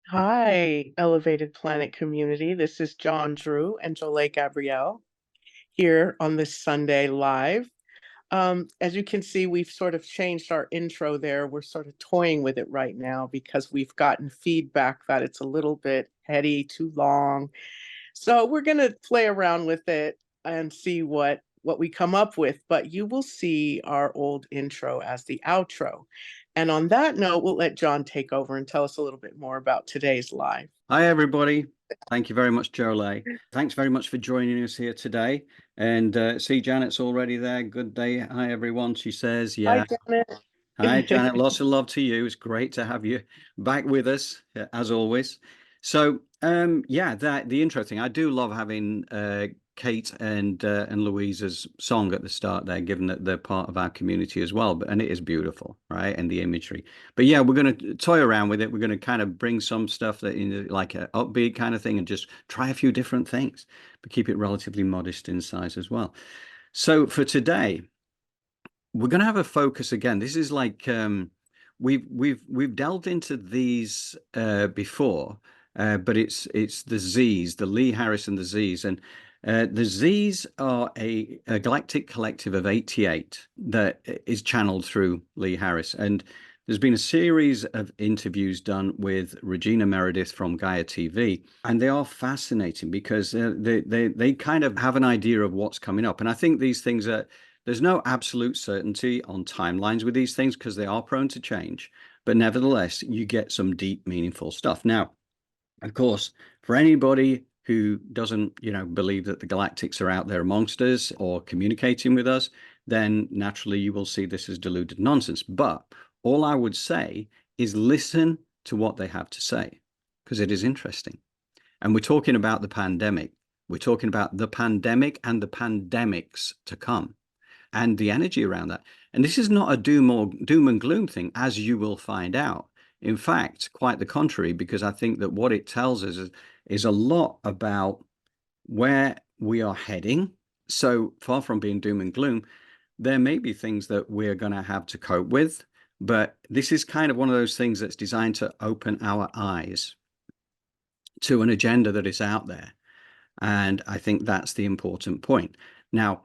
Hi, Elevated Planet community. This is John Drew and Jolie Gabrielle here on this Sunday live. As you can see, we've sort of changed our intro there. We're sort of toying with it right now because we've gotten feedback that it's a little bit heady, too long. So we're going to play around with it and see what we come up with, but you will see our old intro as the outro. And on that note, we'll let John take over and tell us a little bit more about today's live. Hi, everybody. Thank you very much, Jolie. Thanks very much for joining us here today. And see, Janet's already there. Good day. Hi, everyone. She says, Hi, yeah. Hi, Janet. Janet. Lots of love to you. It's great to have you back with us, as always. So, yeah, the intro thing. I do love having Kate and Louisa's song at the start there, given that they're part of our community as well. And it is beautiful, right? And the imagery. But yeah, we're going to toy around with it. We're going to kind of bring some stuff that in like an upbeat kind of thing and just try a few different things, but keep it relatively modest in size as well. So for today, we're going to have a focus again. This is like we've delved into these before, but it's the Z's, the Lee Harris and the Z's, and the Z's are a galactic collective of 88 that is channeled through Lee Harris, and there's been a series of interviews done with Regina Meredith from Gaia TV, and they are fascinating because they kind of have an idea of what's coming up, and I think these things are. There's no absolute certainty on timelines with these things because they are prone to change, but nevertheless, you get some deep, meaningful stuff. Now, of course, for anybody who doesn't, believe that the galactics are out there amongst us or communicating with us, then naturally you will see this as deluded nonsense. But all I would say is listen to what they have to say because it is interesting. And we're talking about the pandemic. We're talking about the pandemic and the pandemics to come and the energy around that. And this is not a doom and gloom thing, as you will find out. In fact, quite the contrary, because I think that what it tells us is a lot about where we are heading. So far from being doom and gloom, there may be things that we're going to have to cope with, but this is kind of one of those things that's designed to open our eyes to an agenda that is out there. And I think that's the important point. Now,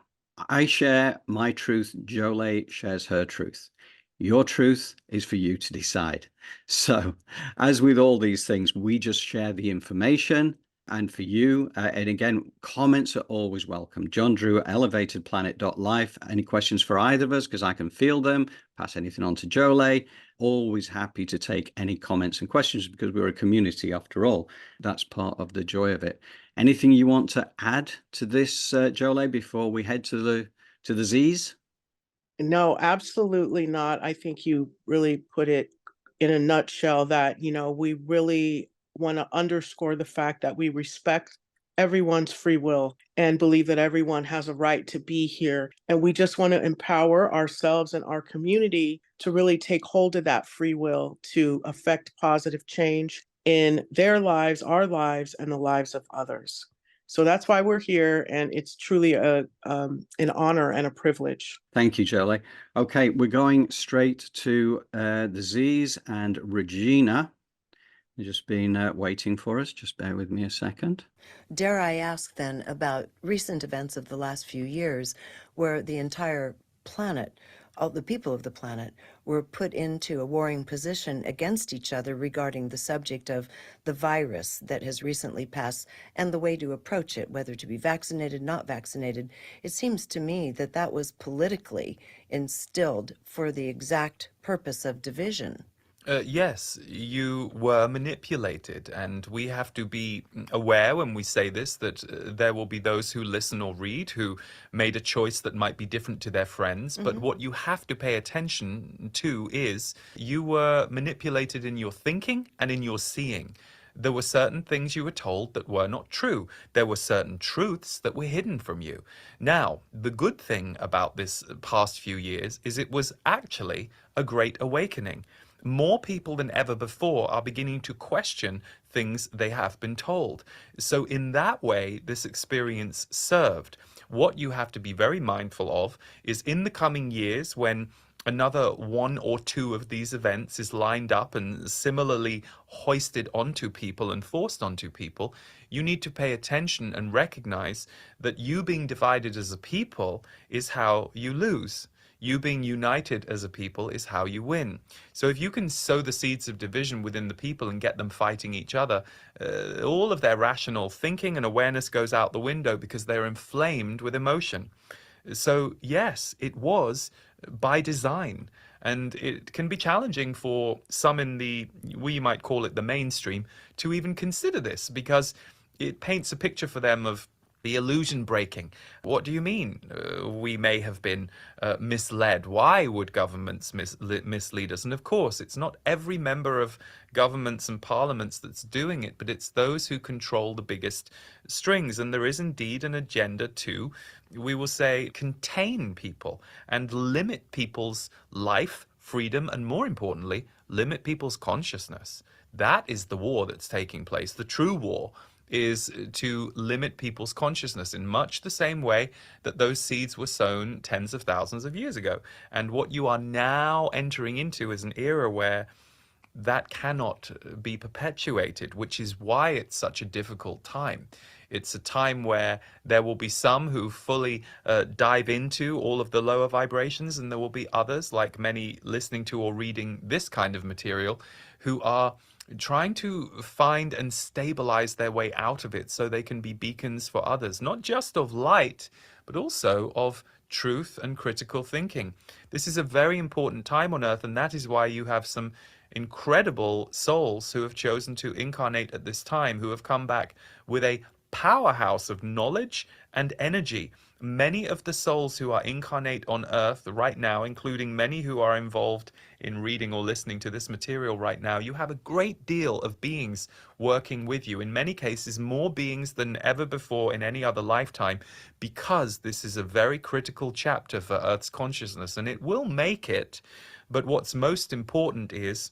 I share my truth. Jolie shares her truth. Your truth is for you to decide. So, as with all these things, we just share the information. And for you, and again, comments are always welcome. John Drew at elevatedplanet.life. Any questions for either of us? Because I can field them, pass anything on to Jolie. Always happy to take any comments and questions because we're a community after all. That's part of the joy of it. Anything you want to add to this, Jolie, before we head to the Z's? No, absolutely not. I think you really put it in a nutshell that, we really want to underscore the fact that we respect everyone's free will and believe that everyone has a right to be here. And we just want to empower ourselves and our community to really take hold of that free will to affect positive change in their lives, our lives, and the lives of others. So that's why we're here, and it's truly an honor and a privilege. Thank you, Jolie. Okay, we're going straight to the Z's and Regina. You've just been waiting for us. Just bear with me a second. Dare I ask then about recent events of the last few years where the entire planet, all the people of the planet, were put into a warring position against each other regarding the subject of the virus that has recently passed and the way to approach it, whether to be vaccinated, not vaccinated. It seems to me that that was politically instilled for the exact purpose of division. Yes, you were manipulated, and we have to be aware when we say this that there will be those who listen or read who made a choice that might be different to their friends. But what you have to pay attention to is you were manipulated in your thinking and in your seeing. There were certain things you were told that were not true. There were certain truths that were hidden from you. Now, the good thing about this past few years is it was actually a great awakening. More people than ever before are beginning to question things they have been told. So, in that way, this experience served. What you have to be very mindful of is in the coming years, when another one or two of these events is lined up and similarly hoisted onto people and forced onto people, you need to pay attention and recognize that you being divided as a people is how you lose. You being united as a people is how you win. So if you can sow the seeds of division within the people and get them fighting each other, all of their rational thinking and awareness goes out the window because they're inflamed with emotion. So yes, it was by design. And it can be challenging for some in the, we might call it the mainstream, to even consider this, because it paints a picture for them of the illusion breaking. What do you mean? We may have been misled. Why would governments mislead us? And of course, it's not every member of governments and parliaments that's doing it, but it's those who control the biggest strings. And there is indeed an agenda to, we will say, contain people and limit people's life, freedom, and more importantly, limit people's consciousness. That is the war that's taking place. The true war is to limit people's consciousness in much the same way that those seeds were sown tens of thousands of years ago. And what you are now entering into is an era where that cannot be perpetuated, which is why it's such a difficult time. It's a time where there will be some who fully dive into all of the lower vibrations, and there will be others, like many listening to or reading this kind of material, who are trying to find and stabilize their way out of it so they can be beacons for others, not just of light, but also of truth and critical thinking. This is a very important time on Earth, and that is why you have some incredible souls who have chosen to incarnate at this time, who have come back with a powerhouse of knowledge and energy. Many of the souls who are incarnate on Earth right now, including many who are involved in reading or listening to this material right now, you have a great deal of beings working with you. In many cases, more beings than ever before in any other lifetime, because this is a very critical chapter for Earth's consciousness, and it will make it. But what's most important is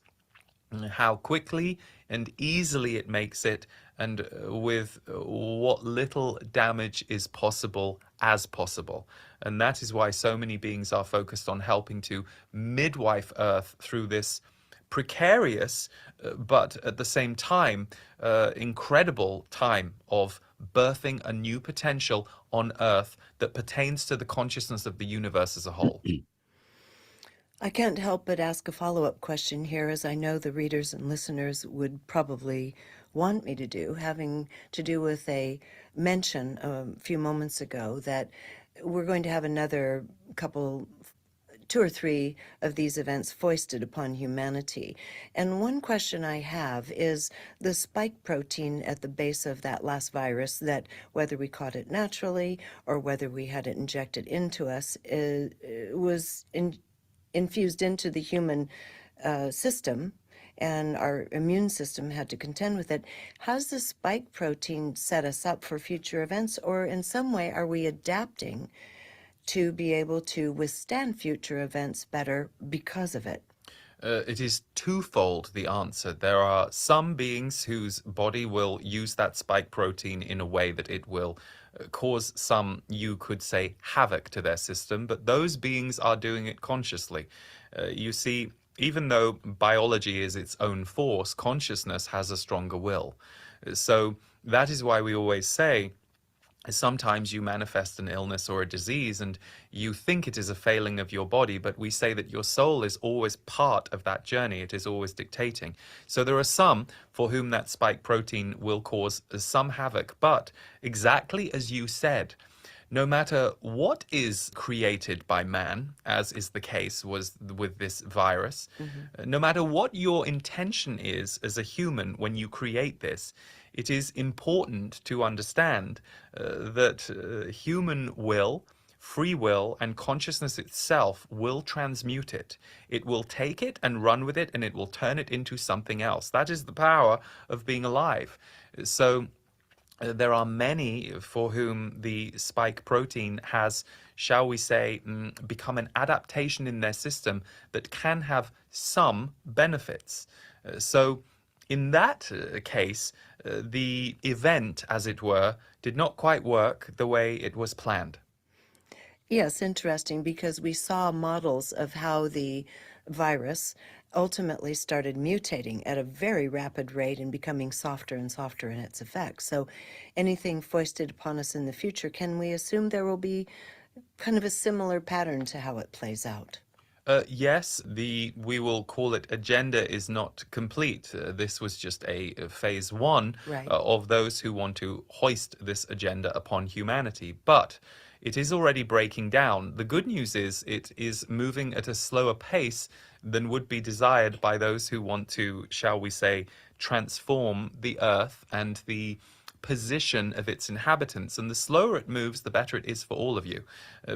how quickly and easily it makes it, and with what little damage is possible as possible. And that is why so many beings are focused on helping to midwife Earth through this precarious, but at the same time, incredible time of birthing a new potential on Earth that pertains to the consciousness of the universe as a whole. I can't help but ask a follow-up question here, as I know the readers and listeners would probably want me to do, having to do with a mention a few moments ago that we're going to have another couple, 2 or 3 of these events foisted upon humanity. And one question I have is the spike protein at the base of that last virus, that whether we caught it naturally or whether we had it injected into us, was infused into the human system, and our immune system had to contend with it. Has the spike protein set us up for future events, or in some way are we adapting to be able to withstand future events better because of it? It is twofold, the answer. There are some beings whose body will use that spike protein in a way that it will cause some, you could say, havoc to their system, but those beings are doing it consciously. You see, even though biology is its own force, consciousness has a stronger will. So that is why we always say, sometimes you manifest an illness or a disease and you think it is a failing of your body, but we say that your soul is always part of that journey. It is always dictating. So there are some for whom that spike protein will cause some havoc, but exactly as you said, no matter what is created by man, as is the case was with this virus, no matter what your intention is as a human when you create this, it is important to understand that human will, free will and consciousness itself will transmute it. It will take it and run with it, and it will turn it into something else. That is the power of being alive. So there are many for whom the spike protein has, shall we say, become an adaptation in their system that can have some benefits. So in that case, the event, as it were, did not quite work the way it was planned. Yes, interesting, because we saw models of how the virus ultimately started mutating at a very rapid rate and becoming softer and softer in its effects. So anything foisted upon us in the future, can we assume there will be kind of a similar pattern to how it plays out? Yes, we will call it agenda is not complete. This was just a phase one Right. of those who want to hoist this agenda upon humanity. But it is already breaking down. The good news is it is moving at a slower pace than would be desired by those who want to, shall we say, transform the earth and the position of its inhabitants. And the slower it moves, the better it is for all of you,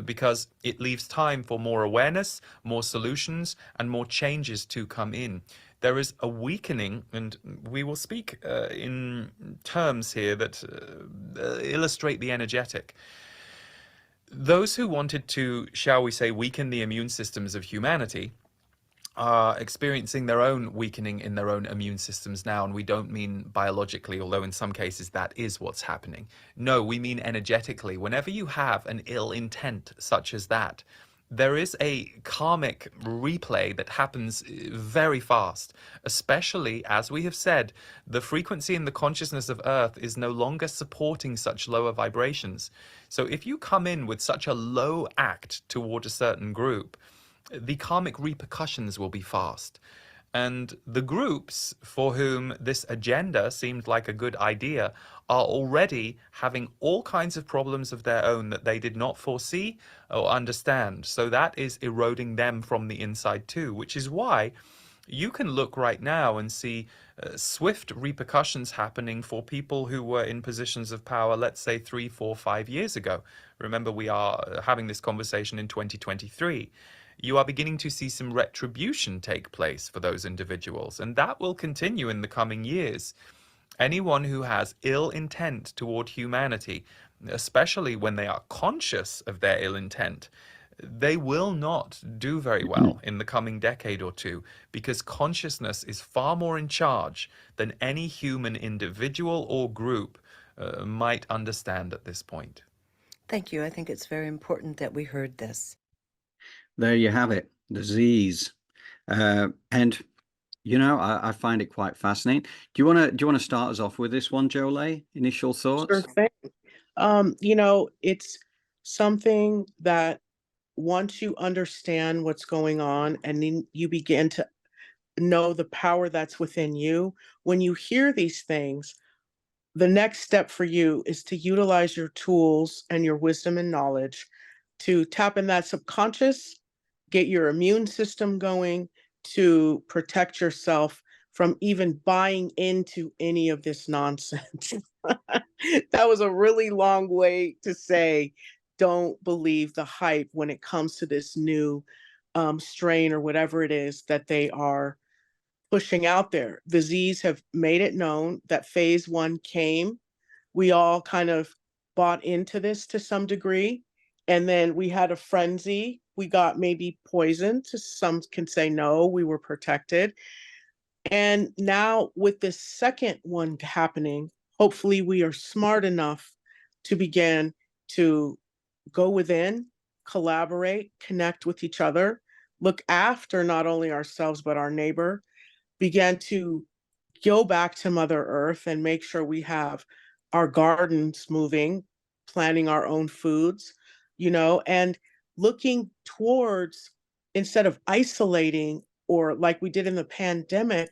because it leaves time for more awareness, more solutions, and more changes to come in. There is a weakening, and we will speak in terms here that illustrate the energetic. Those who wanted to, shall we say, weaken the immune systems of humanity are experiencing their own weakening in their own immune systems now. And we don't mean biologically, although in some cases that is what's happening. No, we mean energetically. Whenever you have an ill intent such as that, there is a karmic replay that happens very fast, especially, as we have said, the frequency and the consciousness of Earth is no longer supporting such lower vibrations. So if you come in with such a low act toward a certain group, the karmic repercussions will be fast. And the groups for whom this agenda seemed like a good idea are already having all kinds of problems of their own that they did not foresee or understand. So that is eroding them from the inside too, which is why you can look right now and see swift repercussions happening for people who were in positions of power, let's say 3, 4, 5 years ago. Remember, we are having this conversation in 2023. You are beginning to see some retribution take place for those individuals, and that will continue in the coming years. Anyone who has ill intent toward humanity, especially when they are conscious of their ill intent, they will not do very well in the coming decade or two, because consciousness is far more in charge than any human individual or group might understand at this point. Thank you. I think it's very important that we heard this. There you have it, the Z's. And you know, I find it quite fascinating. Do you want to start us off with this one, Jolie? Initial Sure thoughts? thing. It's something that once you understand what's going on and then you begin to know the power that's within you, when you hear these things, the next step for you is to utilize your tools and your wisdom and knowledge to tap in that subconscious, get your immune system going to protect yourself from even buying into any of this nonsense. That was a really long way to say, don't believe the hype when it comes to this new strain or whatever it is that they are pushing out there. The Z's have made it known that phase one came. We all kind of bought into this to some degree. And then we had a frenzy. We got maybe poisoned. Some can say no, we were protected. And now with this second one happening, hopefully we are smart enough to begin to go within, collaborate, connect with each other, look after not only ourselves, but our neighbor, begin to go back to Mother Earth and make sure we have our gardens moving, planting our own foods, and looking towards, instead of isolating or like we did in the pandemic,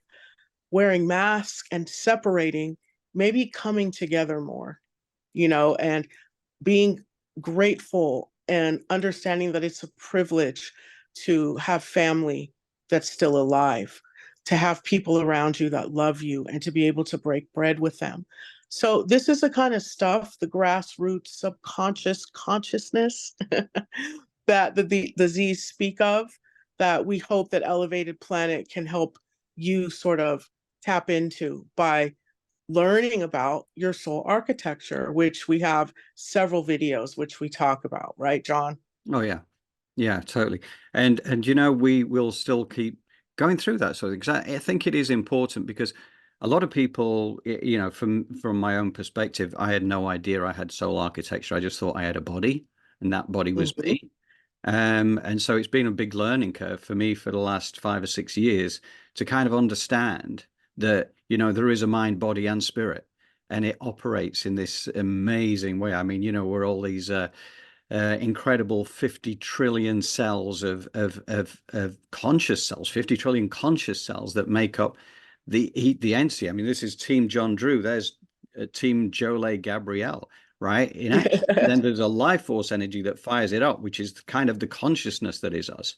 wearing masks and separating, maybe coming together more, and being grateful and understanding that it's a privilege to have family that's still alive, to have people around you that love you and to be able to break bread with them. So this is the kind of stuff, the grassroots subconscious consciousness that the Z's speak of, that we hope that Elevated Planet can help you sort of tap into by learning about your soul architecture, which we have several videos which we talk about, right, John? Oh yeah. Yeah, totally. And you know, we will still keep going through that sort of exactly. I think it is important because a lot of people, you know, from my own perspective, I had no idea I had soul architecture. I just thought I had a body, and that body was Mhm. me. And so it's been a big learning curve for me for the last 5 or 6 years to kind of understand that, you know, there is a mind, body, and spirit, and it operates in this amazing way. I mean, you know, we're all these incredible 50 trillion cells of conscious cells, 50 trillion conscious cells that make up the entity. I mean, this is Team John Drew. There's Team Jolie Gabrielle, right? In action. Then there's a life force energy that fires it up, which is kind of the consciousness that is us.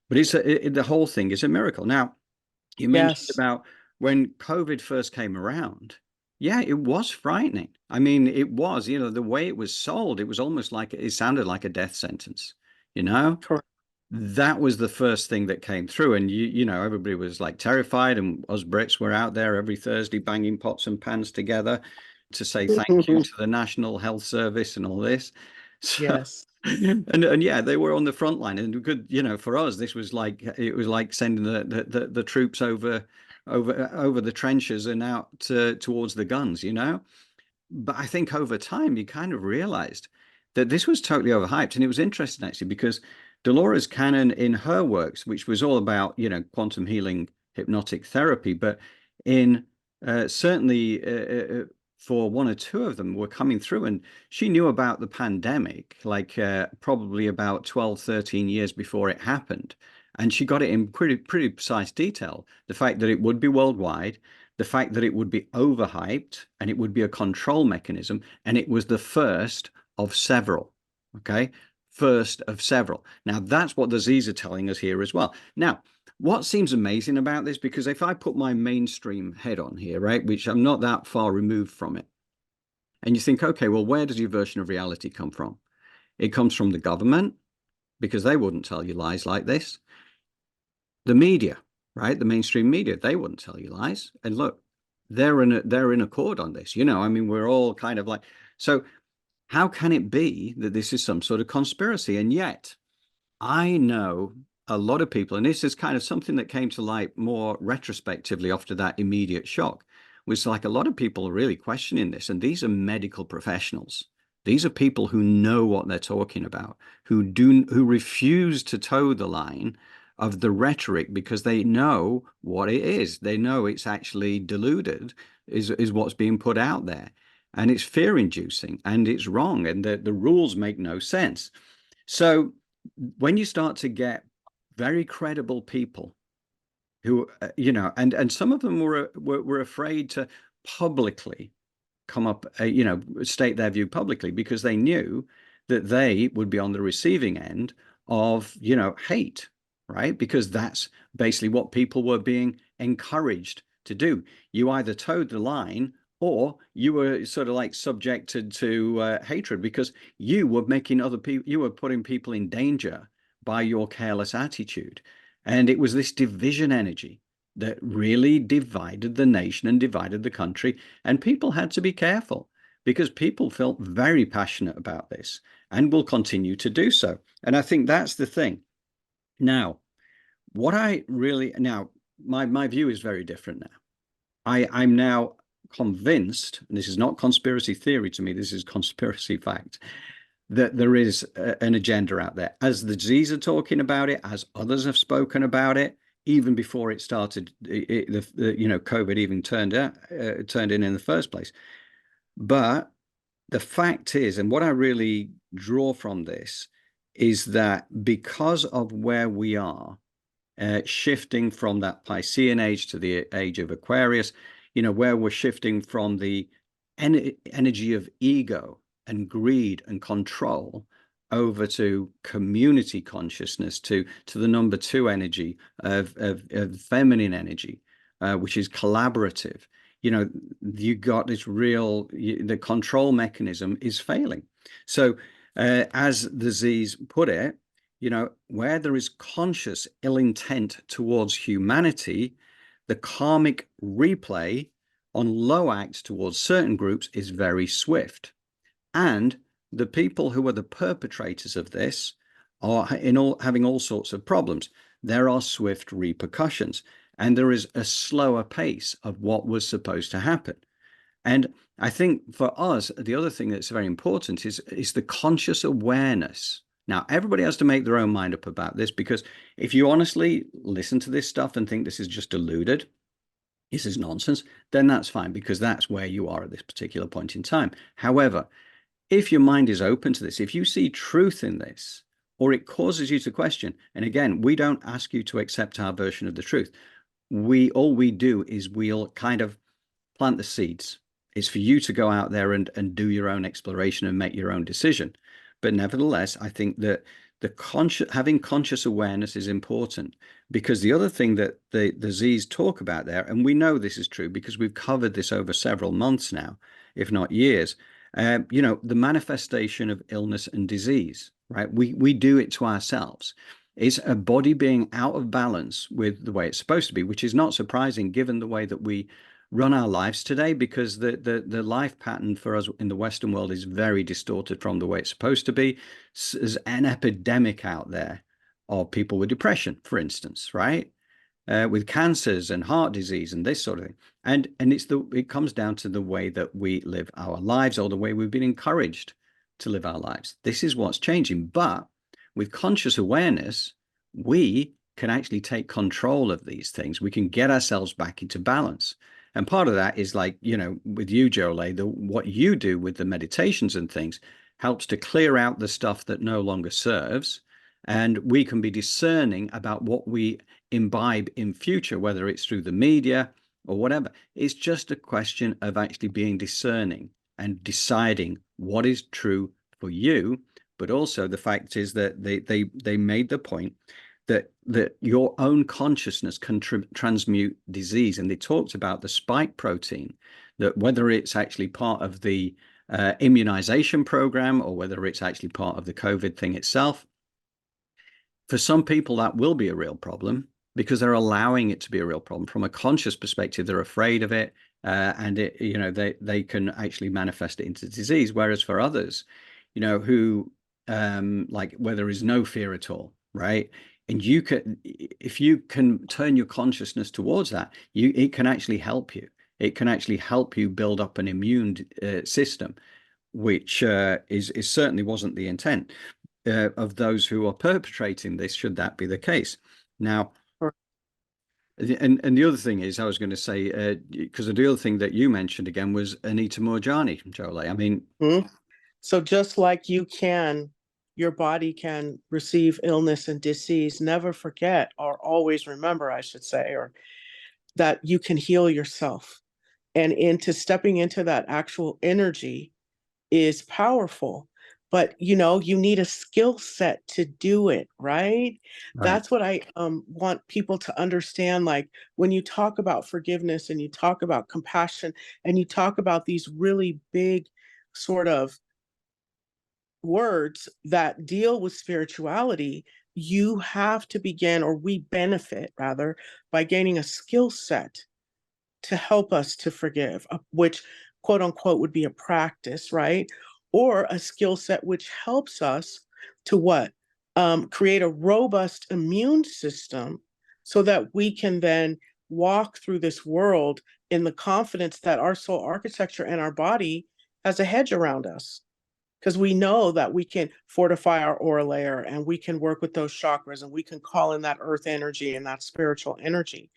But the whole thing is a miracle. Now, you mentioned Yes, about when COVID first came around. Yeah, it was frightening. I mean, it was, you know, the way it was sold, it was almost like it sounded like a death sentence, you know? correct. That was the first thing that came through. And you know, everybody was like terrified, and us Brits were out there every Thursday banging pots and pans together to say thank you to the National Health Service and all this. So Yes. and yeah, they were on the front line, and good, you know, for us, this was like it was like sending the troops over the trenches and out towards the guns, you know. But I think over time, you kind of realized that this was totally overhyped. And it was interesting, actually, because Dolores Cannon, in her works, which was all about, you know, quantum healing, hypnotic therapy, but in certainly for one or two of them were coming through. And she knew about the pandemic, like probably about 12, 13 years before it happened. And she got it in pretty precise detail. The fact that it would be worldwide, the fact that it would be overhyped and it would be a control mechanism, and it was the first of several. Okay, first of several. Now that's what the Z's are telling us here as well. Now, what seems amazing about this, because if I put my mainstream head on here, right, which I'm not that far removed from it, and you think, okay, well, where does your version of reality come from? It comes from the government, because they wouldn't tell you lies like this. The media, right? The mainstream media, they wouldn't tell you lies. And look, they're in accord on this. You know, I mean, we're all kind of like, so how can it be that this is some sort of conspiracy? And yet, I know a lot of people, and this is kind of something that came to light more retrospectively after that immediate shock, was like a lot of people are really questioning this. And these are medical professionals. These are people who know what they're talking about, who refuse to toe the line of the rhetoric because they know what it is. They know it's actually deluded, is what's being put out there. And it's fear inducing and it's wrong. And the rules make no sense. So when you start to get very credible people who, you know, and some of them were afraid to publicly come up, you know, state their view publicly because they knew that they would be on the receiving end of, you know, hate, right? Because that's basically what people were being encouraged to do. You either towed the line or you were sort of like subjected to hatred because you were making other people, you were putting people in danger by your careless attitude. And it was this division energy that really divided the nation and divided the country. And people had to be careful because people felt very passionate about this and will continue to do so. And I think that's the thing. Now, what I really now my view is very different now. I'm now convinced, and this is not conspiracy theory to me, this is conspiracy fact, that there is an agenda out there. As the Z's are talking about it, as others have spoken about it, even before it started, you know, COVID even turned in the first place. But the fact is, and what I really draw from this is that because of where we are, shifting from that Piscean age to the age of Aquarius, you know, where we're shifting from the energy of ego and greed and control over to community consciousness, to the number two energy of feminine energy, which is collaborative. you got this the control mechanism is failing. So as the Z's put it, where there is conscious ill intent towards humanity, the karmic replay on low acts towards certain groups is very swift. And the people who are the perpetrators of this are having all sorts of problems. There are swift repercussions, and there is a slower pace of what was supposed to happen. And I think for us, the other thing that's very important is the conscious awareness. Now, everybody has to make their own mind up about this, because if you honestly listen to this stuff and think this is just deluded, this is nonsense, then that's fine, because that's where you are at this particular point in time. However, if your mind is open to this, if you see truth in this, or it causes you to question, and again, we don't ask you to accept our version of the truth. All we do is we'll kind of plant the seeds. It's for you to go out there and do your own exploration and make your own decision. But nevertheless, I think that having conscious awareness is important, because the other thing that the Z's talk about there, and we know this is true because we've covered this over several months now, if not years, the manifestation of illness and disease, right? We do it to ourselves. It's a body being out of balance with the way it's supposed to be, which is not surprising given the way that we run our lives today, because the life pattern for us in the Western world is very distorted from the way it's supposed to be. There's an epidemic out there of people with depression, for instance, right? With cancers and heart disease and this sort of thing. And it comes down to the way that we live our lives, or the way we've been encouraged to live our lives. This is what's changing. But with conscious awareness, we can actually take control of these things. We can get ourselves back into balance. And part of that is, like, with you, Jolie, what you do with the meditations and things helps to clear out the stuff that no longer serves. And we can be discerning about what we imbibe in future, whether it's through the media or whatever. It's just a question of actually being discerning and deciding what is true for you. But also the fact is that they made the point that your own consciousness can transmute disease. And they talked about the spike protein, that whether it's actually part of the immunization program or whether it's actually part of the COVID thing itself, for some people that will be a real problem, because they're allowing it to be a real problem. From a conscious perspective, they're afraid of it, and they can actually manifest it into disease. Whereas for others, who like where there is no fear at all, right? And if you can turn your consciousness towards that, it can actually help you. It can actually help you build up an immune system, which is certainly wasn't the intent of those who are perpetrating this, should that be the case. Now, and the other thing is, I was going to say, because the other thing that you mentioned again was Anita Moorjani, Jolie. I mean, so just like your body can receive illness and disease, never forget, or always remember, I should say, or that you can heal yourself. And stepping into that actual energy is powerful. But you need a skill set to do it, right? That's what I want people to understand. Like, when you talk about forgiveness and you talk about compassion and you talk about these really big sort of words that deal with spirituality, you have to begin, or we benefit rather, by gaining a skill set to help us to forgive, which quote unquote would be a practice, right? Or a skill set which helps us to what? Create a robust immune system so that we can then walk through this world in the confidence that our soul architecture and our body has a hedge around us. Because we know that we can fortify our aura layer, and we can work with those chakras, and we can call in that earth energy and that spiritual energy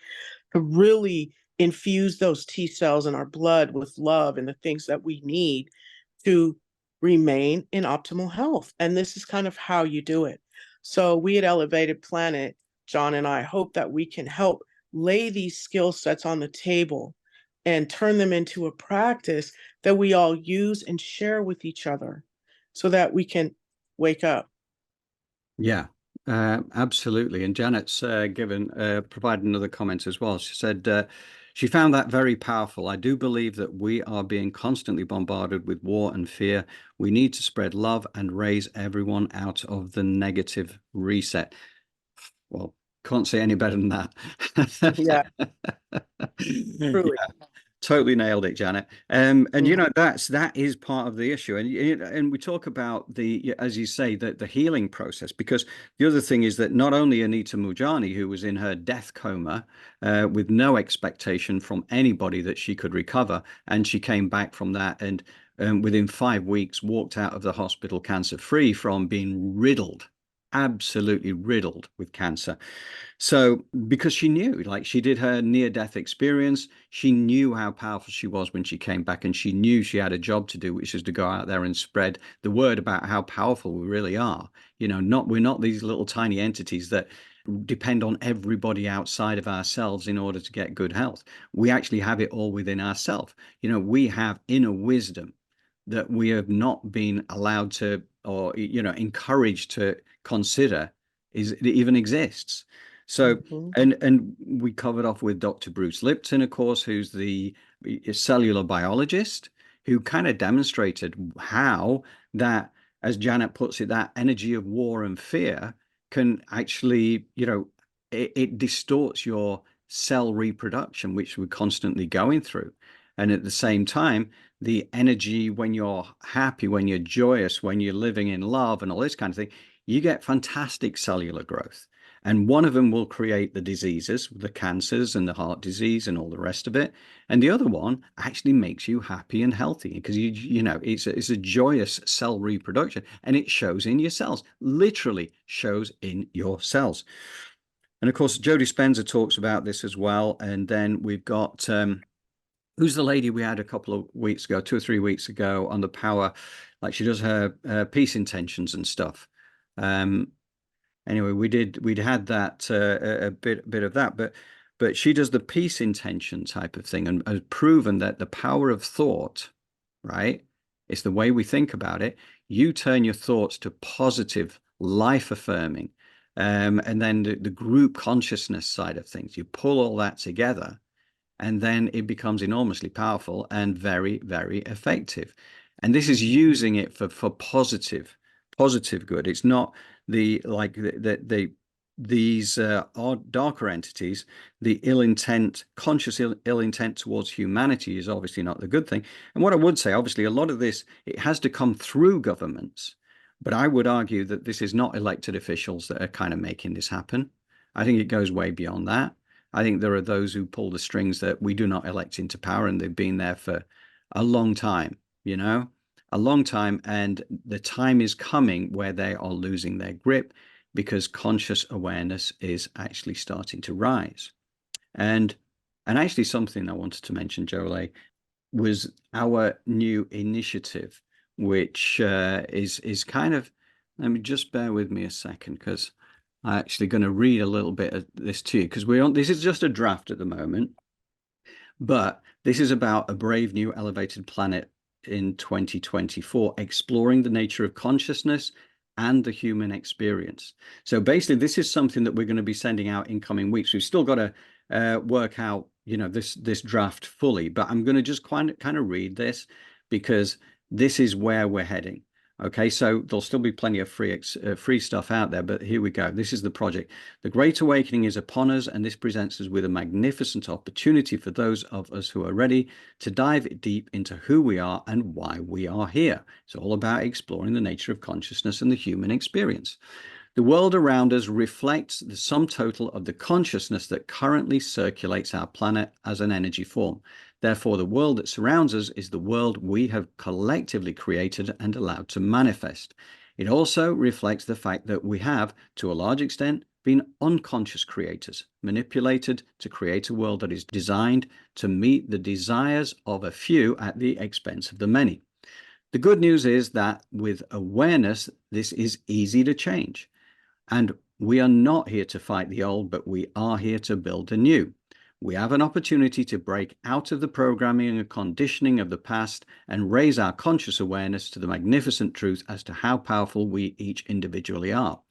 to really infuse those T cells in our blood with love and the things that we need to remain in optimal health. And this is kind of how you do it. So we at Elevated Planet, John and I, hope that we can help lay these skill sets on the table and turn them into a practice that we all use and share with each other so that we can wake up. Yeah, absolutely. And Janet's provided another comment as well. She said She found that very powerful. I do believe that we are being constantly bombarded with war and fear. We need to spread love and raise everyone out of the negative reset. Well, can't say any better than that. Yeah, truly. Yeah, totally nailed it, Janet. And Mhm. that is part of the issue. And we talk about as you say, the healing process, because the other thing is that not only Anita Mujani, who was in her death coma with no expectation from anybody that she could recover, and she came back from that and within 5 weeks walked out of the hospital cancer free from being riddled, absolutely riddled with cancer. So, because she knew, like she did her near death experience, she knew how powerful she was when she came back, and she knew she had a job to do, which is to go out there and spread the word about how powerful we really are. We're not these little tiny entities that depend on everybody outside of ourselves in order to get good health. We actually have it all within ourselves. We have inner wisdom that we have not been allowed to, or encouraged to consider is it even exists. So, Mhm. and we covered off with Dr. Bruce Lipton, of course, who's the cellular biologist, who kind of demonstrated how that, as Janet puts it, that energy of war and fear can actually, it distorts your cell reproduction, which we're constantly going through. And at the same time, the energy when you're happy, when you're joyous, when you're living in love and all this kind of thing, you get fantastic cellular growth. And one of them will create the diseases, the cancers and the heart disease and all the rest of it. And the other one actually makes you happy and healthy because it's a joyous cell reproduction, and it shows in your cells, literally shows in your cells. And of course, Jodie Spencer talks about this as well. And then we've got who's the lady we had a couple of weeks ago, 2 or 3 weeks ago, on the power, like she does her peace intentions and stuff. Anyway, we'd had that a bit of that, but she does the peace intention type of thing, and has proven that the power of thought, right? It's the way we think about it. You turn your thoughts to positive, life affirming, and then the group consciousness side of things. You pull all that together, and then it becomes enormously powerful and very, very effective. And this is using it for positive good. It's not these darker entities. The conscious ill intent towards humanity is obviously not the good thing. And what I would say, obviously, a lot of this, it has to come through governments, but I would argue that this is not elected officials that are kind of making this happen. I think it goes way beyond that. I think there are those who pull the strings that we do not elect into power, and they've been there for a long time, a long time. And the time is coming where they are losing their grip because conscious awareness is actually starting to rise. And actually something I wanted to mention, Jolie, was our new initiative, which is kind of, let me just bear with me a second, because I'm actually going to read a little bit of this to you, because this is just a draft at the moment, but this is about a brave new elevated planet in 2024, exploring the nature of consciousness and the human experience. So basically, this is something that we're going to be sending out in coming weeks. We've still got to work out, this draft fully, but I'm going to just kind of read this because this is where we're heading. Okay, so there'll still be plenty of free stuff out there, but here we go. This is the project. The Great Awakening is upon us, and this presents us with a magnificent opportunity for those of us who are ready to dive deep into who we are and why we are here. It's all about exploring the nature of consciousness and the human experience. The world around us reflects the sum total of the consciousness that currently circulates our planet as an energy form. Therefore, the world that surrounds us is the world we have collectively created and allowed to manifest. It also reflects the fact that we have, to a large extent, been unconscious creators, manipulated to create a world that is designed to meet the desires of a few at the expense of the many. The good news is that with awareness, this is easy to change. And we are not here to fight the old, but we are here to build the new. We have an opportunity to break out of the programming and conditioning of the past and raise our conscious awareness to the magnificent truth as to how powerful we each individually are.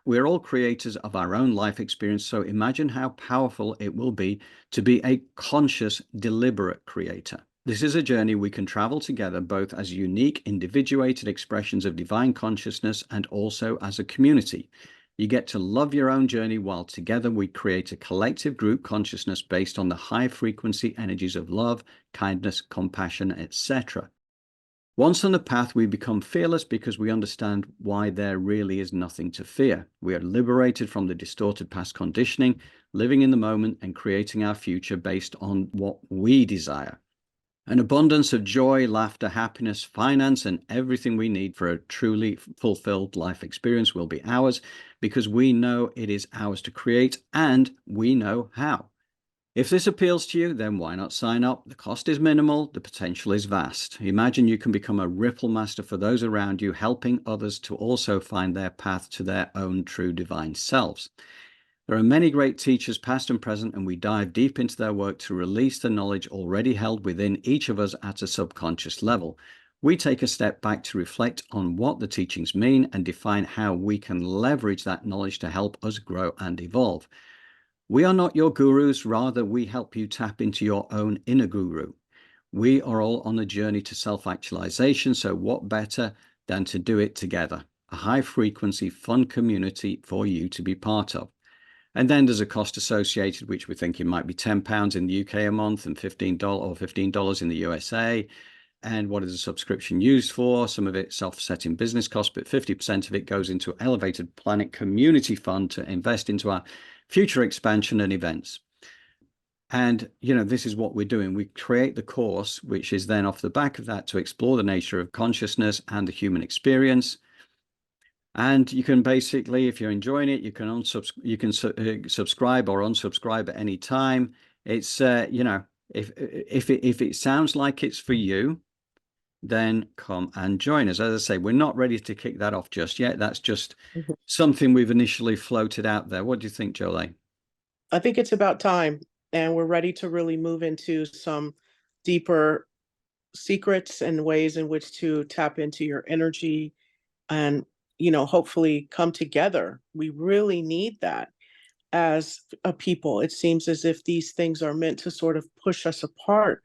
we're all creators of our own life experience. So imagine how powerful it will be to be a conscious, deliberate creator. This is a journey we can travel together, both as unique, individuated expressions of divine consciousness and also as a community. You get to love your own journey while together we create a collective group consciousness based on the high frequency energies of love, kindness, compassion, etc. Once on the path, we become fearless because we understand why there really is nothing to fear. We are liberated from the distorted past conditioning, living in the moment and creating our future based on what we desire. An abundance of joy, laughter, happiness, finance, and everything we need for a truly fulfilled life experience will be ours because we know it is ours to create and we know how. If this appeals to you, then why not sign up? The cost is minimal, the potential is vast. Imagine you can become a ripple master for those around you, helping others to also find their path to their own true divine selves. There are many great teachers, past and present, and we dive deep into their work to release the knowledge already held within each of us at a subconscious level. We take a step back to reflect on what the teachings mean and define how we can leverage that knowledge to help us grow and evolve. We are not your gurus, rather we help you tap into your own inner guru. We are all on a journey to self-actualization, so what better than to do it together? A high-frequency, fun community for you to be part of. And then there's a cost associated, which we're thinking might be £10 in the UK a month and $15 or $15 in the USA. And what is a subscription used for? Some of it self-setting business costs, but 50% of it goes into Elevated Planet Community Fund to invest into our future expansion and events. And, this is what we're doing. We create the course, which is then off the back of that to explore the nature of consciousness and the human experience. And you can basically, if you're enjoying it, you can subscribe or unsubscribe at any time. It's if it sounds like it's for you, then come and join us. As I say, we're not ready to kick that off just yet. That's just something we've initially floated out there. What do you think, Jolie? I think it's about time, and we're ready to really move into some deeper secrets and ways in which to tap into your energy and, hopefully come together. We really need that as a people. It seems as if these things are meant to sort of push us apart,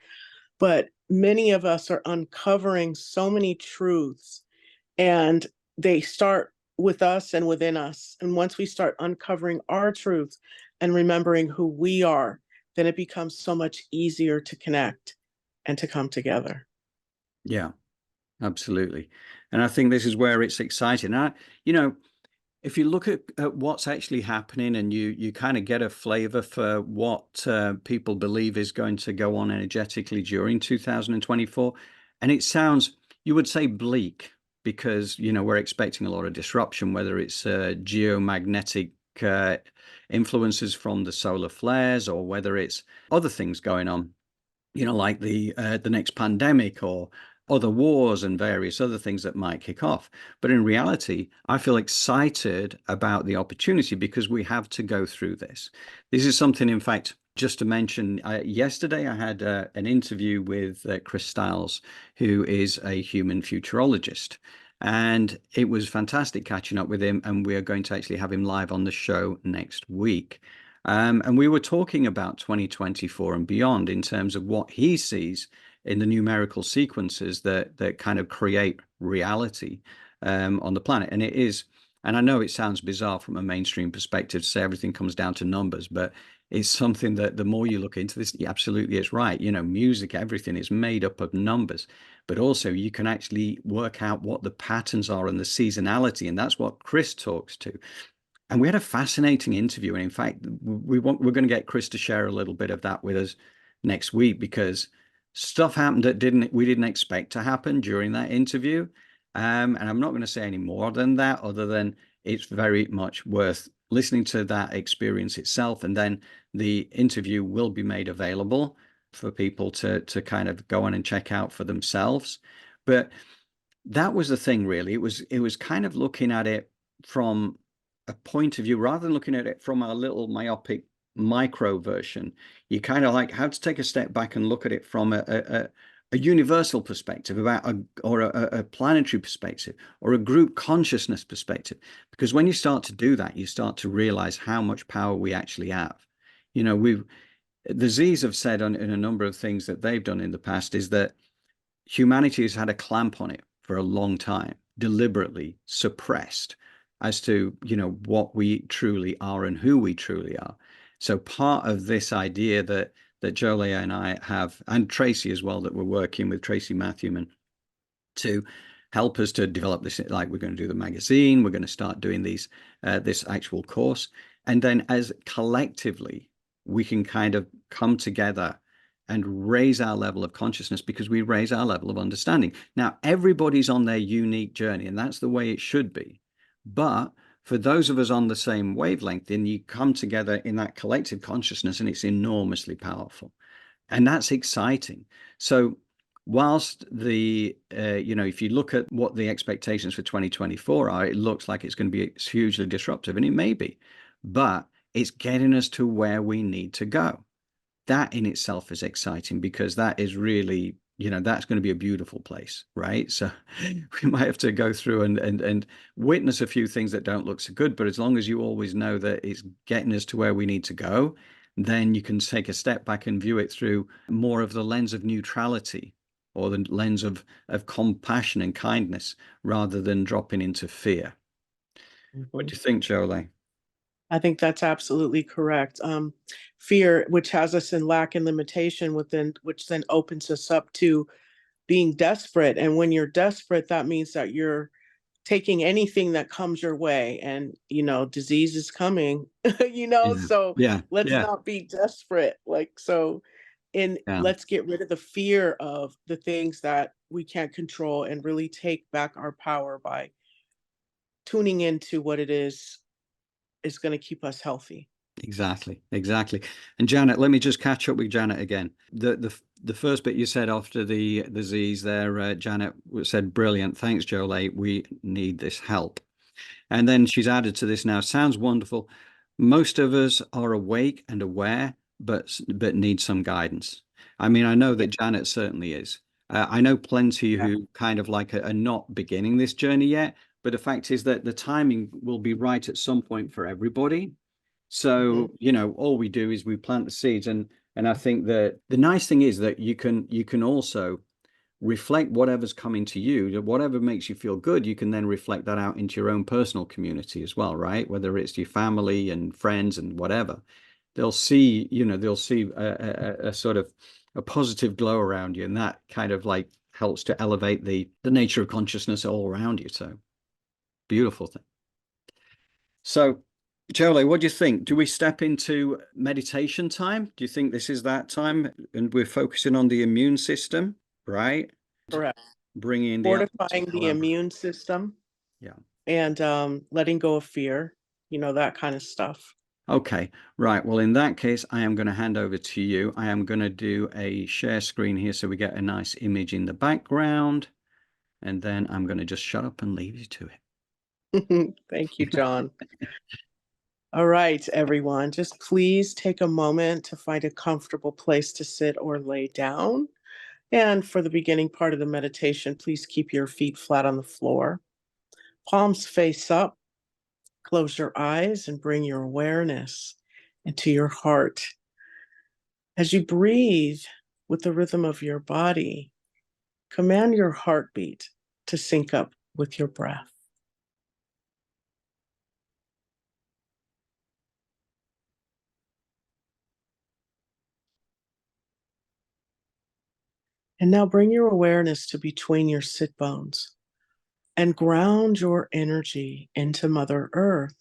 but many of us are uncovering so many truths, and they start with us and within us. And once we start uncovering our truth and remembering who we are, then it becomes so much easier to connect and to come together. Yeah, absolutely. And I think this is where it's exciting. If you look at what's actually happening and you kind of get a flavor for what people believe is going to go on energetically during 2024, and it sounds, you would say, bleak because, we're expecting a lot of disruption, whether it's geomagnetic influences from the solar flares or whether it's other things going on, like the next pandemic or other wars and various other things that might kick off. But in reality, I feel excited about the opportunity because we have to go through this. This is something, in fact, just to mention, yesterday I had an interview with Chris Stiles, who is a human futurologist. And it was fantastic catching up with him. And we are going to actually have him live on the show next week. And we were talking about 2024 and beyond in terms of what he sees in the numerical sequences that kind of create reality on the planet. And it is, and I know it sounds bizarre from a mainstream perspective to say everything comes down to numbers, but it's something that the more you look into this, absolutely it's right. Music, everything is made up of numbers, but also you can actually work out what the patterns are and the seasonality. And that's what Chris talks to. And we had a fascinating interview. And in fact, we're going to get Chris to share a little bit of that with us next week because stuff happened that we didn't expect to happen during that interview. And I'm not going to say any more than that, other than it's very much worth listening to that experience itself. And then the interview will be made available for people to kind of go on and check out for themselves. But that was the thing, really. It was kind of looking at it from a point of view rather than looking at it from a little myopic micro version. You kind of like have to take a step back and look at it from a a universal perspective about a planetary perspective or a group consciousness perspective. Because when you start to do that, you start to realize how much power we actually have. You know, the Z's have said in a number of things that they've done in the past is that humanity has had a clamp on it for a long time, deliberately suppressed as to, you know, what we truly are and who we truly are. So part of this idea that Jolie and I have, and Tracy as well, that we're working with, Tracy Matthewman, to help us to develop this, like we're going to do the magazine, we're going to start doing these this actual course, and then as collectively we can kind of come together and raise our level of consciousness, because we raise our level of understanding. Now, everybody's on their unique journey, and that's the way it should be. But for those of us on the same wavelength, then you come together in that collective consciousness, and it's enormously powerful. And that's exciting. So whilst the, you know, if you look at what the expectations for 2024 are, it looks like it's going to be hugely disruptive, and it may be, but it's getting us to where we need to go. That in itself is exciting, because that is really, you know, that's going to be a beautiful place, right? So we might have to go through and witness a few things that don't look so good, but as long as you always know that it's getting us to where we need to go, then you can take a step back and view it through more of the lens of neutrality, or the lens of compassion and kindness, rather than dropping into fear. What do you think, Jolie? I think that's absolutely correct. Fear, which has us in lack and limitation, which then opens us up to being desperate. And when you're desperate, that means that you're taking anything that comes your way. And, you know, disease is coming, you know, Yeah, so yeah, let's yeah, not be desperate. Like, so, and yeah. let's get rid of the fear of the things that we can't control and really take back our power by tuning into what it is going to keep us healthy. Exactly, exactly. And Janet, let me just catch up with Janet again. The first bit you said after the Z's there, Janet said, "Brilliant, thanks, Jolie. We need this help." And then she's added to this now. Sounds wonderful. Most of us are awake and aware, but need some guidance. I mean, I know that Janet certainly is. I know plenty Yeah. who kind of like are not beginning this journey yet, but the fact is that the timing will be right at some point for everybody. Mhm. So, you know, all we do is we plant the seeds, and I think that the nice thing is that you can also reflect whatever's coming to you, whatever makes you feel good, you can then reflect that out into your own personal community as well, right? Whether it's your family and friends and whatever, they'll see, you know, they'll see a sort of a positive glow around you, and that kind of like helps to elevate the nature of consciousness all around you. So beautiful thing. So, Jolie, what do you think? Do we step into meditation time? Do you think this is that time? And we're focusing on the immune system, right? Correct. Bringing the elements of Fortifying the collaboration. immune system Yeah. and letting go of fear, you know, that kind of stuff. Okay. Right. Well, in that case, I am going to hand over to you. I am going to do a share screen here so we get a nice image in the background. And then I'm going to just shut up and leave you to Thank you, it. John. All right, everyone, just please take a moment to find a comfortable place to sit or lay down. And for the beginning part of the meditation, please keep your feet flat on the floor, palms face up, close your eyes, and bring your awareness into your heart. As you breathe with the rhythm of your body, command your heartbeat to sync up with your breath. And now bring your awareness to between your sit bones and ground your energy into Mother Earth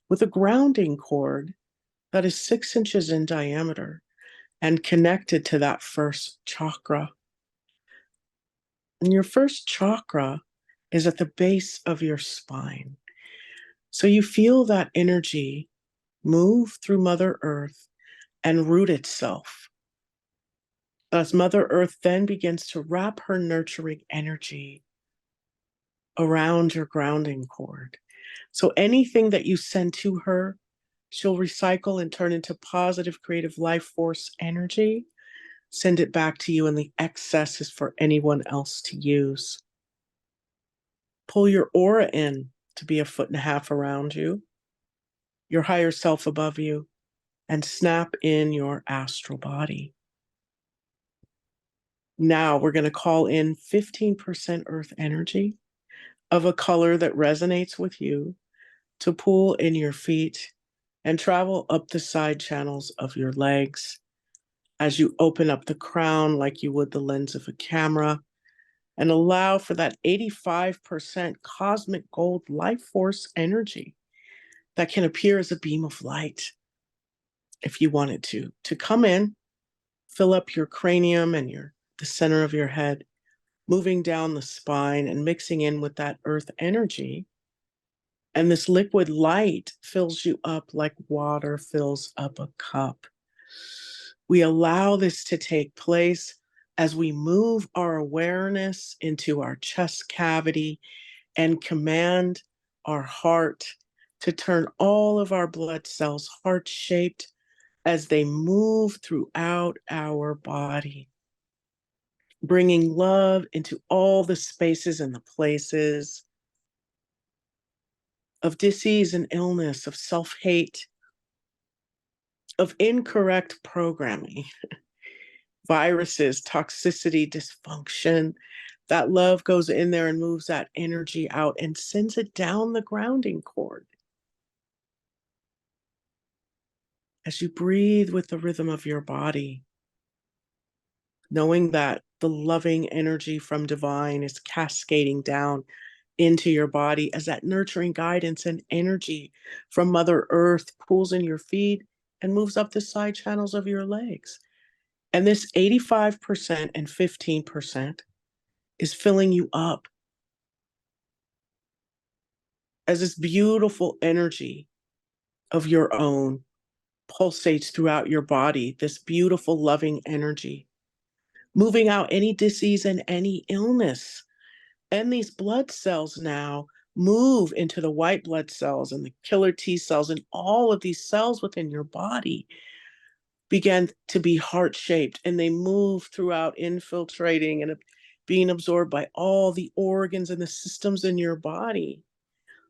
with a grounding cord that is 6 inches in diameter and connected to that first chakra. And your first chakra is at the base of your spine. So you feel that energy move through Mother Earth and root itself. As Mother Earth then begins to wrap her nurturing energy around your grounding cord. So anything that you send to her, she'll recycle and turn into positive creative life force energy. Send it back to you, and the excess is for anyone else to use. Pull your aura in to be 1.5 feet around you, your higher self above you, and snap in your astral body. Now we're going to call in 15% earth energy of a color that resonates with you to pool in your feet and travel up the side channels of your legs as you open up the crown like you would the lens of a camera, and allow for that 85% cosmic gold life force energy that can appear as a beam of light if you wanted to come in, fill up your cranium and the center of your head, moving down the spine and mixing in with that earth energy. And this liquid light fills you up like water fills up a cup. We allow this to take place as we move our awareness into our chest cavity and command our heart to turn all of our blood cells heart-shaped as they move throughout our body, bringing love into all the spaces and the places of disease and illness, of self-hate, of incorrect programming, viruses, toxicity, dysfunction. That love goes in there and moves that energy out and sends it down the grounding cord. As you breathe with the rhythm of your body, knowing that the loving energy from divine is cascading down into your body as that nurturing guidance and energy from Mother Earth pools in your feet and moves up the side channels of your legs. And this 85% and 15% is filling you up as this beautiful energy of your own pulsates throughout your body, this beautiful loving energy, moving out any disease and any illness. And these blood cells now move into the white blood cells and the killer T cells, and all of these cells within your body begin to be heart-shaped, and they move throughout, infiltrating and being absorbed by all the organs and the systems in your body,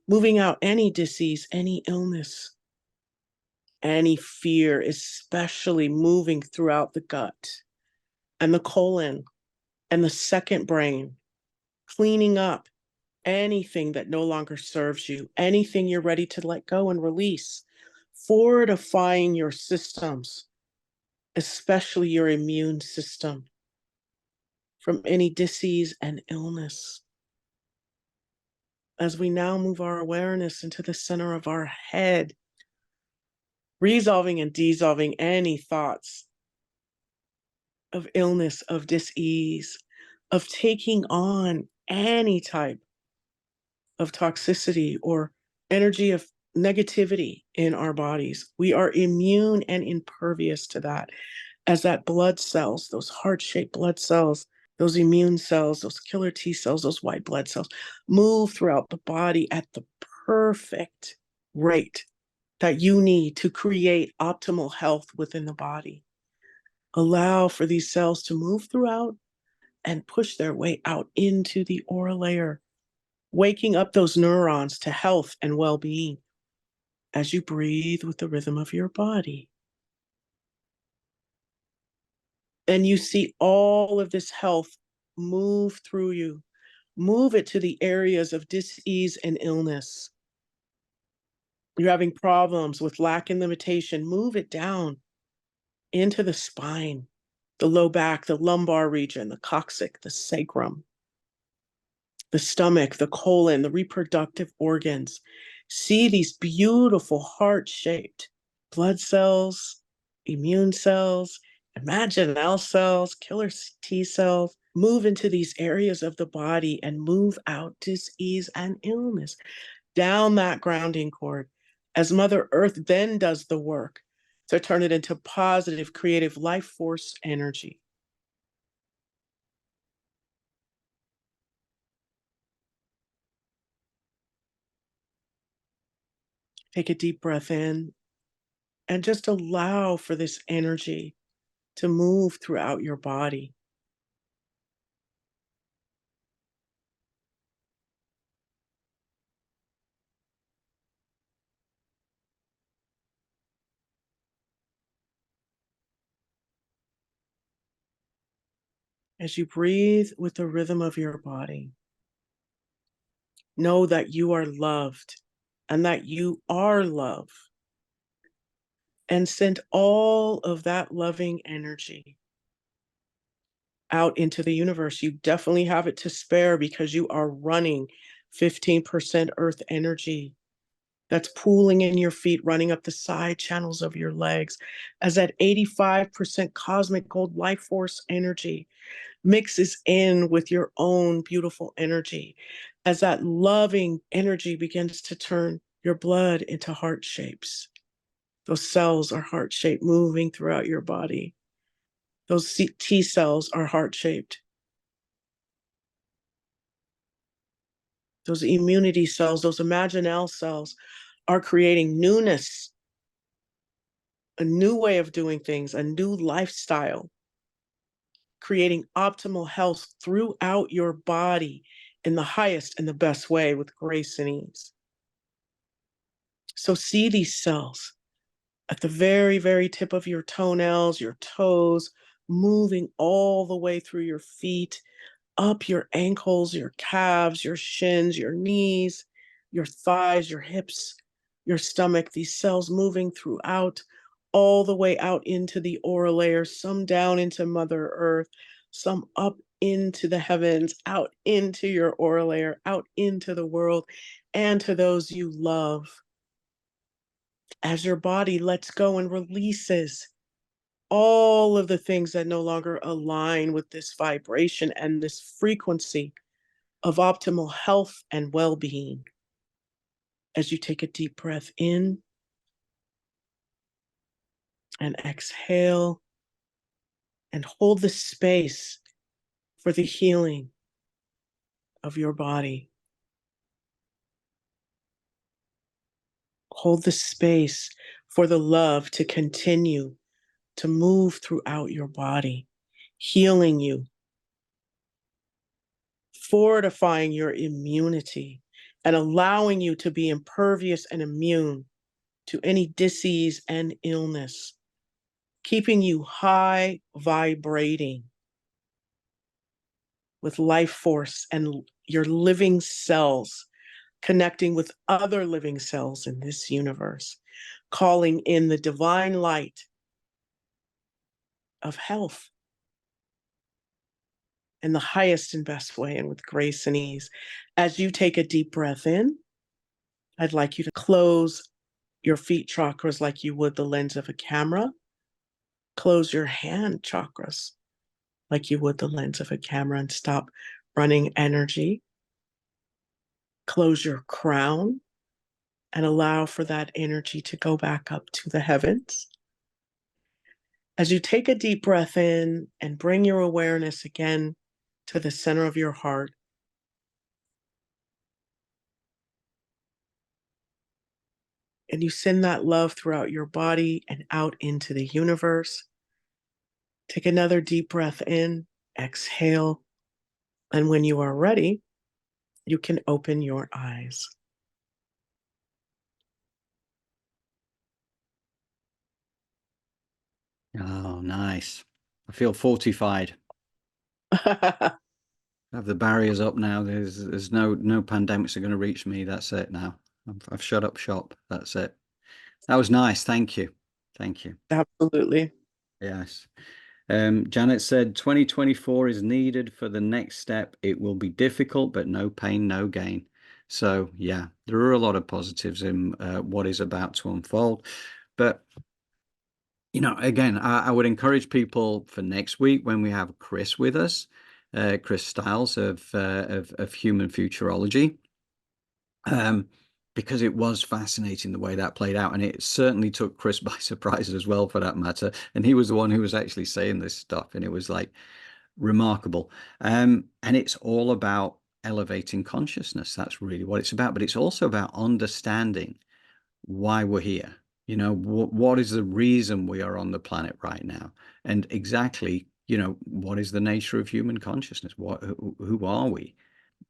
moving out any disease, any illness, any fear, especially moving throughout the gut and the colon and the second brain, cleaning up anything that no longer serves you, anything you're ready to let go and release, fortifying your systems, especially your immune system, from any disease and illness. As we now move our awareness into the center of our head, resolving and dissolving any thoughts of illness, of dis-ease, of taking on any type of toxicity or energy of negativity in our bodies. We are immune and impervious to that, as that blood cells, those heart-shaped blood cells, those immune cells, those killer T cells, those white blood cells, move throughout the body at the perfect rate that you need to create optimal health within the body. Allow for these cells to move throughout and push their way out into the aura layer, waking up those neurons to health and well-being as you breathe with the rhythm of your body. And you see all of this health move through you. Move it to the areas of dis-ease and illness. You're having problems with lack and limitation. Move it down into the spine, the low back, the lumbar region, the coccyx, the sacrum, the stomach, the colon, the reproductive organs. See these beautiful heart-shaped blood cells, immune cells, imaginal cells, killer T cells, move into these areas of the body and move out disease and illness down that grounding cord, as Mother Earth then does the work to turn it into positive, creative life force energy. Take a deep breath in and just allow for this energy to move throughout your body. As you breathe with the rhythm of your body, know that you are loved and that you are love. And send all of that loving energy out into the universe. You definitely have it to spare because you are running 15% earth energy that's pooling in your feet, running up the side channels of your legs, as that 85% cosmic gold life force energy mixes in with your own beautiful energy, as that loving energy begins to turn your blood into heart shapes. Those cells are heart shaped, moving throughout your body. Those T cells are heart shaped. Those immunity cells, those imaginal cells are creating newness, a new way of doing things, a new lifestyle, creating optimal health throughout your body in the highest and the best way with grace and ease. So see these cells at the very, very tip of your toenails, your toes, moving all the way through your feet, up your ankles, your calves, your shins, your knees, your thighs, your hips, your stomach, these cells moving throughout, all the way out into the aura layers, some down into Mother Earth, some up into the heavens, out into your aura layer, out into the world, and to those you love. As your body lets go and releases all of the things that no longer align with this vibration and this frequency of optimal health and well-being. As you take a deep breath in and exhale and hold the space for the healing of your body. Hold the space for the love to continue to move throughout your body, healing you, fortifying your immunity, and allowing you to be impervious and immune to any disease and illness, keeping you high vibrating with life force and your living cells, connecting with other living cells in this universe, calling in the divine light of health in the highest and best way and with grace and ease. As you take a deep breath in, I'd like you to close your feet chakras like you would the lens of a camera. Close your hand chakras like you would the lens of a camera and stop running energy. Close your crown and allow for that energy to go back up to the heavens. As you take a deep breath in and bring your awareness again to the center of your heart, and you send that love throughout your body and out into the universe. Take another deep breath in, exhale, and when you are ready, you can open your eyes. Oh, nice. I feel fortified. Have the barriers up now. There's no pandemics are going to reach me. That's it now. I've shut up shop. That's it. That was nice. Thank you. Thank you. Absolutely. Yes. Janet said 2024 is needed for the next step. It will be difficult, but no pain, no gain. So yeah, there are a lot of positives in what is about to unfold. But you know, again, I would encourage people for next week when we have Chris with us, Chris Stiles of Human Futurology, because it was fascinating the way that played out, and it certainly took Chris by surprise as well, for that matter. And he was the one who was actually saying this stuff, and it was like remarkable. And it's all about elevating consciousness. That's really what it's about. But it's also about understanding why we're here. You know, what is the reason we are on the planet right now? And exactly, you know, what is the nature of human consciousness? Who are we?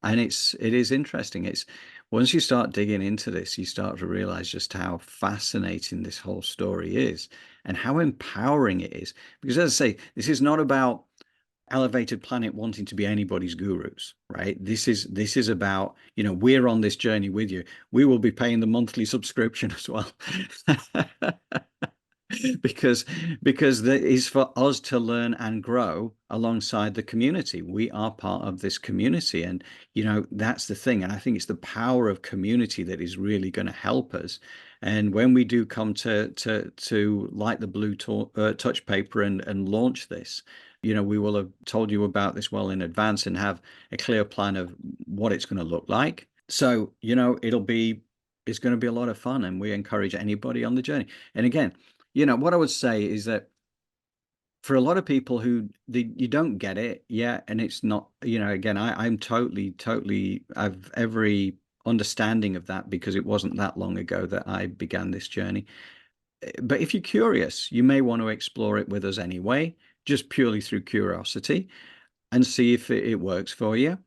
And it is interesting. It's once you start digging into this, you start to realize just how fascinating this whole story is and how empowering it is. Because as I say, this is not about Elevated Planet wanting to be anybody's gurus, right? This is about, you know, we're on this journey with you. We will be paying the monthly subscription as well. because that is for us to learn and grow alongside the community. We are part of this community, and you know, that's the thing. And I think it's the power of community that is really going to help us. And when we do come to light the blue touch paper and launch this, you know, we will have told you about this well in advance and have a clear plan of what it's going to look like. So, you know, it's going to be a lot of fun, and we encourage anybody on the journey. And again, you know, what I would say is that for a lot of people who you don't get it yet, and it's not, you know, again, I'm totally, I've every understanding of that because it wasn't that long ago that I began this journey. But if you're curious, you may want to explore it with us anyway, just purely through curiosity, and see if it works for you.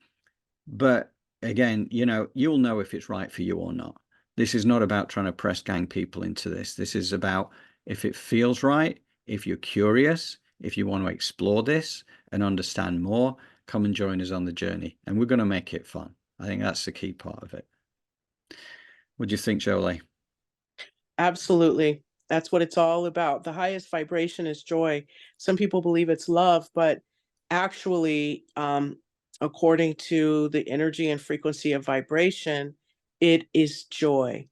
But again, you know, you'll know if it's right for you or not. This is not about trying to press gang people into this. This is about if it feels right, if you're curious, if you want to explore this and understand more, come and join us on the journey. And we're going to make it fun. I think that's the key part of it. What do you think, Jolie? Absolutely. That's what it's all about. The highest vibration is joy. Some people believe it's love, but actually, according to the energy and frequency of vibration, it is joy.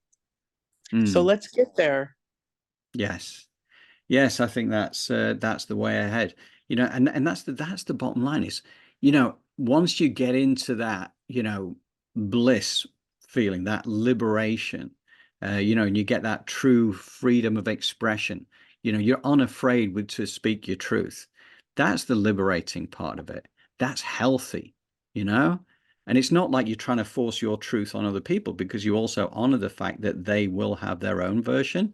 So Mm, let's get there. yes. Yes, I think that's the way ahead. You know, and that's the bottom line is, you know, once you get into that, you know, bliss feeling, that liberation, you know, and you get that true freedom of expression, you know, you're unafraid with to speak your truth. That's the liberating part of it. That's healthy, you know? And it's not like you're trying to force your truth on other people because you also honor the fact that they will have their own version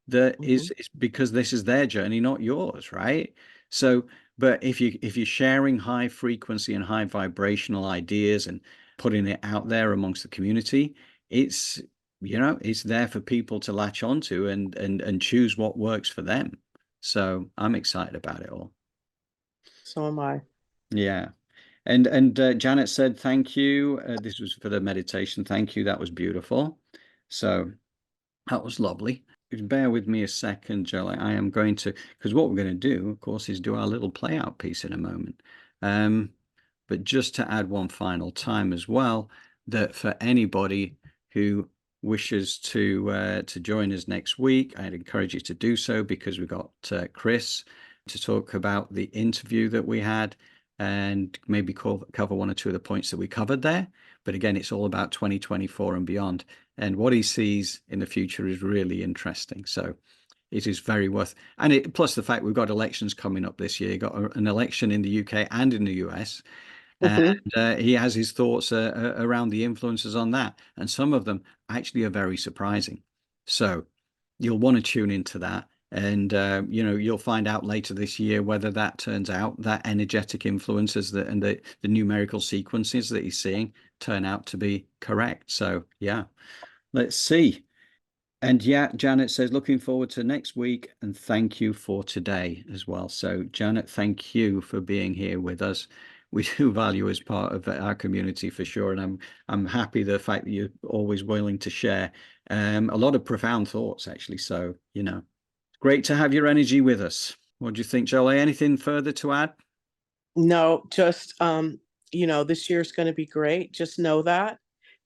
that Mhm. is because this is their journey, not yours, right? So, but if you're sharing high frequency and high vibrational ideas and putting it out there amongst the community, it's you know, it's there for people to latch onto and choose what works for them. So I'm excited about it all. So am I. Yeah. Janet said, thank you. This was for the meditation. Thank you. That was beautiful. So that was lovely. Bear with me a second, Joe. I am going to, because what we're going to do, of course, is do our little play out piece in a moment. But just to add one final time as well, that for anybody who wishes to join us next week, I'd encourage you to do so because we've got Chris to talk about the interview that we had and maybe cover one or two of the points that we covered there. But again, it's all about 2024 and beyond. And what he sees in the future is really interesting. So it is very worth, and plus the fact we've got elections coming up this year. You've got an election in the UK and in the US, and Mhm. he has his thoughts around the influences on that, and some of them actually are very surprising. So you'll want to tune into that, and you know, you'll find out later this year whether that turns out that energetic influences that and the numerical sequences that he's seeing turn out to be correct. So yeah, let's see. And yeah, Janet says, looking forward to next week and thank you for today as well. So, Janet, thank you for being here with us. We do value as part of our community for sure. And I'm happy the fact that you're always willing to share a lot of profound thoughts, actually. So, you know, great to have your energy with us. What do you think, Jolie? Anything further to add? No, just this year's going to be great. Just know that.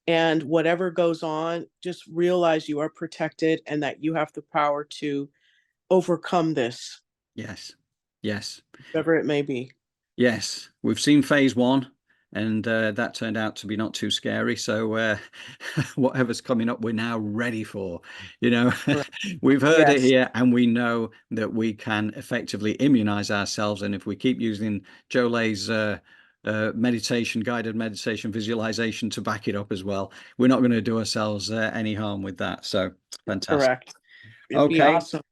And whatever goes on, just realize you are protected and that you have the power to overcome this, Yes. Yes. whatever it may be. Yes, we've seen phase one, and that turned out to be not too scary. So whatever's coming up, we're now ready for. You know, Correct. we've heard it Yes, here, and we know that we can effectively immunize ourselves. And if we keep using Jole's meditation, guided meditation, visualization to back it up as well, we're not going to do ourselves any harm with that. So fantastic. correct. It'd be Okay. awesome.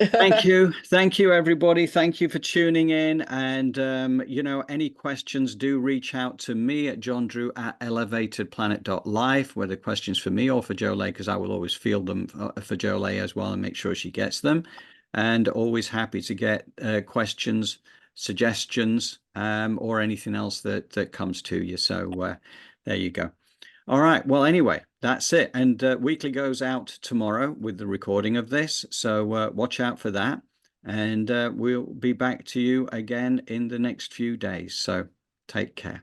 Thank you. Thank you, everybody. Thank you for tuning in. And, any questions, do reach out to me at johndrew@elevatedplanet.life, whether questions for me or for Jolay, because I will always field them for Jolay as well and make sure she gets them. And always happy to get questions, suggestions, or anything else that comes to you. So there you go. All right. Well, anyway, that's it. And weekly goes out tomorrow with the recording of this. So watch out for that. And we'll be back to you again in the next few days. So take care.